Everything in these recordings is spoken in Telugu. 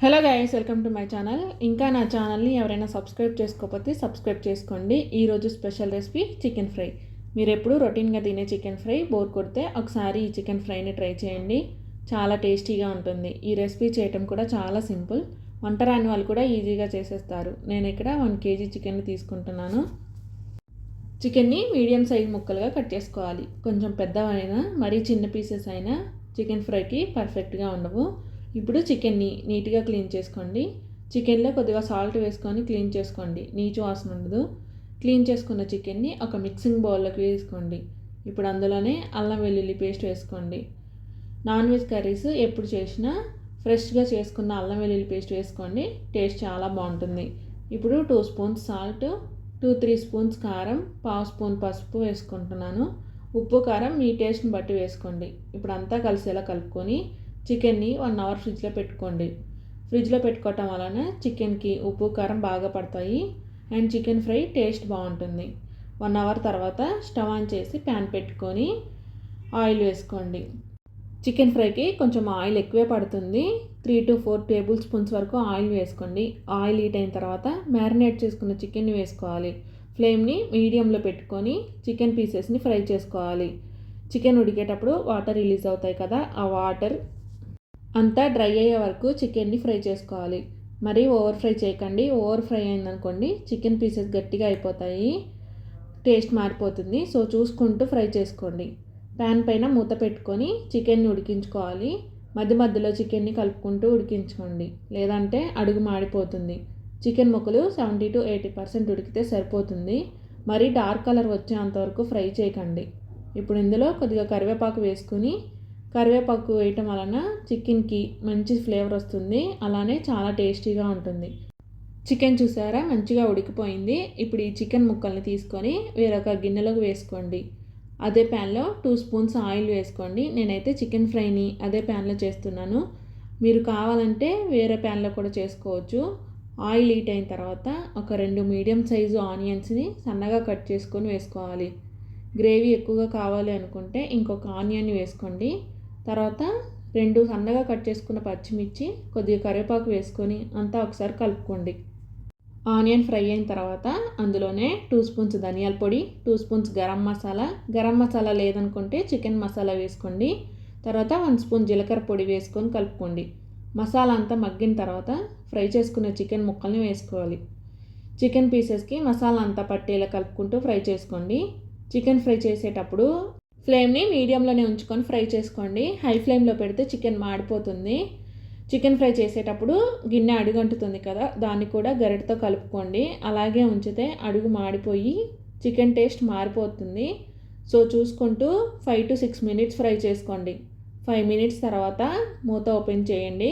Hello guys, welcome to my channel. ఇంకా నా ఛానల్ని ఎవరైనా సబ్స్క్రైబ్ చేసుకోకపోతే సబ్స్క్రైబ్ చేసుకోండి. ఈరోజు స్పెషల్ రెసిపీ చికెన్ ఫ్రై. మీరు ఎప్పుడు రొటీన్గా తినే చికెన్ ఫ్రై బోర్ కొడితే ఒకసారి ఈ చికెన్ ఫ్రైని ట్రై చేయండి. చాలా టేస్టీగా ఉంటుంది. ఈ రెసిపీ చేయటం కూడా చాలా సింపుల్. వంట రాని వాళ్ళు కూడా ఈజీగా చేసేస్తారు. నేను ఇక్కడ 1 kg చికెన్ని తీసుకుంటున్నాను. చికెన్ని మీడియం సైజ్ ముక్కలుగా కట్ చేసుకోవాలి. కొంచెం పెద్దవైనా మరీ చిన్న పీసెస్ అయినా చికెన్ ఫ్రైకి పర్ఫెక్ట్గా ఉండవు. ఇప్పుడు చికెన్ని నీట్గా క్లీన్ చేసుకోండి. చికెన్లో కొద్దిగా సాల్ట్ వేసుకొని క్లీన్ చేసుకోండి, నీచు వాసన ఉండదు. క్లీన్ చేసుకున్న చికెన్ని ఒక మిక్సింగ్ బౌల్లోకి వేసుకోండి. ఇప్పుడు అందులోనే అల్లం వెల్లుల్లి పేస్ట్ వేసుకోండి. నాన్ వెజ్ కర్రీస్ ఎప్పుడు చేసినా ఫ్రెష్గా చేసుకున్న అల్లం వెల్లుల్లి పేస్ట్ వేసుకోండి, టేస్ట్ చాలా బాగుంటుంది. ఇప్పుడు 2 స్పూన్స్ సాల్ట్, 2-3 స్పూన్స్ కారం, 1/2 స్పూన్ పసుపు వేసుకుంటున్నాను. ఉప్పు కారం మీ టేస్ట్ని బట్టి వేసుకోండి. ఇప్పుడు అంతా కలిసేలా కలుపుకొని చికెన్ని 1 అవర్ ఫ్రిడ్జ్లో పెట్టుకోండి. ఫ్రిడ్జ్లో పెట్టుకోవటం వలన చికెన్కి ఉప్పు కారం బాగా పడతాయి అండ్ చికెన్ ఫ్రై టేస్ట్ బాగుంటుంది. 1 అవర్ తర్వాత స్టవ్ ఆన్ చేసి ప్యాన్ పెట్టుకొని ఆయిల్ వేసుకోండి. చికెన్ ఫ్రైకి కొంచెం ఆయిల్ ఎక్కువే పడుతుంది. 3-4 టేబుల్ స్పూన్స్ వరకు ఆయిల్ వేసుకోండి. ఆయిల్ హీట్ అయిన తర్వాత మ్యారినేట్ చేసుకున్న చికెన్ని వేసుకోవాలి. ఫ్లేమ్ని మీడియంలో పెట్టుకొని చికెన్ పీసెస్ని ఫ్రై చేసుకోవాలి. చికెన్ ఉడికేటప్పుడు వాటర్ రిలీజ్ అవుతాయి కదా, ఆ వాటర్ అంతా డ్రై అయ్యే వరకు చికెన్ని ఫ్రై చేసుకోవాలి. మరీ ఓవర్ ఫ్రై చేయకండి. ఓవర్ ఫ్రై అయిందనుకోండి చికెన్ పీసెస్ గట్టిగా అయిపోతాయి, టేస్ట్ మారిపోతుంది. సో చూసుకుంటూ ఫ్రై చేసుకోండి. ప్యాన్ పైన మూత పెట్టుకొని చికెన్ని ఉడికించుకోవాలి. మధ్య మధ్యలో చికెన్ని కలుపుకుంటూ ఉడికించుకోండి, లేదంటే అడుగు మాడిపోతుంది. చికెన్ ముక్కలు 70-80% ఉడికితే సరిపోతుంది. మరీ డార్క్ కలర్ వచ్చేంతవరకు ఫ్రై చేయకండి. ఇప్పుడు ఇందులో కొద్దిగా కరివేపాకు వేసుకుని, కరివేపాకు వేయటం వలన చికెన్కి మంచి ఫ్లేవర్ వస్తుంది, అలానే చాలా టేస్టీగా ఉంటుంది. చికెన్ చూసారా మంచిగా ఉడికిపోయింది. ఇప్పుడు ఈ చికెన్ ముక్కల్ని తీసుకొని వేరొక గిన్నెలోకి వేసుకోండి. అదే ప్యాన్లో 2 స్పూన్స్ ఆయిల్ వేసుకోండి. నేనైతే చికెన్ ఫ్రైని అదే ప్యాన్లో చేస్తున్నాను. మీరు కావాలంటే వేరే ప్యాన్లో కూడా చేసుకోవచ్చు. ఆయిల్ హీట్ అయిన తర్వాత ఒక 2 మీడియం సైజు ఆనియన్స్ని సన్నగా కట్ చేసుకొని వేసుకోవాలి. గ్రేవీ ఎక్కువగా కావాలి అనుకుంటే ఇంకొక ఆనియన్ వేసుకోండి. తర్వాత 2 సన్నగా కట్ చేసుకున్న పచ్చిమిర్చి, కొద్దిగా కరివేపాకు వేసుకొని అంతా ఒకసారి కలుపుకోండి. ఆనియన్ ఫ్రై అయిన తర్వాత అందులోనే 2 స్పూన్స్ ధనియాల పొడి, 2 స్పూన్స్ గరం మసాలా లేదనుకుంటే చికెన్ మసాలా వేసుకోండి. తర్వాత 1 స్పూన్ జీలకర్ర పొడి వేసుకొని కలుపుకోండి. మసాలా అంతా మగ్గిన తర్వాత ఫ్రై చేసుకున్న చికెన్ ముక్కల్ని వేసుకోవాలి. చికెన్ పీసెస్కి మసాలా అంతా పట్టేలా కలుపుకుంటూ ఫ్రై చేసుకోండి. చికెన్ ఫ్రై చేసేటప్పుడు ఫ్లేమ్ని మీడియంలోనే ఉంచుకొని ఫ్రై చేసుకోండి. హై ఫ్లేమ్లో పెడితే చికెన్ మాడిపోతుంది. చికెన్ ఫ్రై చేసేటప్పుడు గిన్నె అడుగంటుతుంది కదా, దాన్ని కూడా గరిటతో కలుపుకోండి. అలాగే ఉంచితే అడుగు మాడిపోయి చికెన్ టేస్ట్ మారిపోతుంది. సో చూసుకుంటూ 5-6 మినిట్స్ ఫ్రై చేసుకోండి. 5 మినిట్స్ తర్వాత మూత ఓపెన్ చేయండి.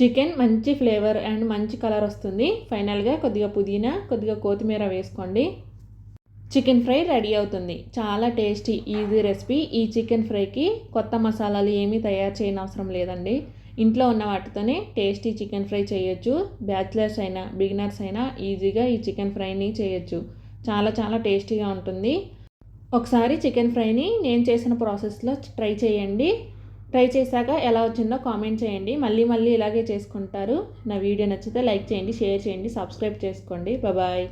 చికెన్ మంచి ఫ్లేవర్ అండ్ మంచి కలర్ వస్తుంది. ఫైనల్గా కొద్దిగా పుదీనా, కొద్దిగా కొత్తిమీర వేసుకోండి. చికెన్ ఫ్రై రెడీ అవుతుంది. చాలా టేస్టీ ఈజీ రెసిపీ. ఈ చికెన్ ఫ్రైకి కొత్త మసాలాలు ఏమీ తయారు చేయని అవసరం లేదండి. ఇంట్లో ఉన్న వాటితోనే టేస్టీ చికెన్ ఫ్రై చేయొచ్చు. బ్యాచిలర్స్ అయినా బిగినర్స్ అయినా ఈజీగా ఈ చికెన్ ఫ్రైని చేయొచ్చు. చాలా చాలా టేస్టీగా ఉంటుంది. ఒకసారి చికెన్ ఫ్రైని నేను చేసిన ప్రాసెస్లో ట్రై చేయండి. ట్రై చేశాక ఎలా వచ్చిందో కామెంట్ చేయండి. మళ్ళీ మళ్ళీ ఇలాగే చేసుకుంటారు. నా వీడియో నచ్చితే లైక్ చేయండి, షేర్ చేయండి, సబ్స్క్రైబ్ చేసుకోండి. బాయ్.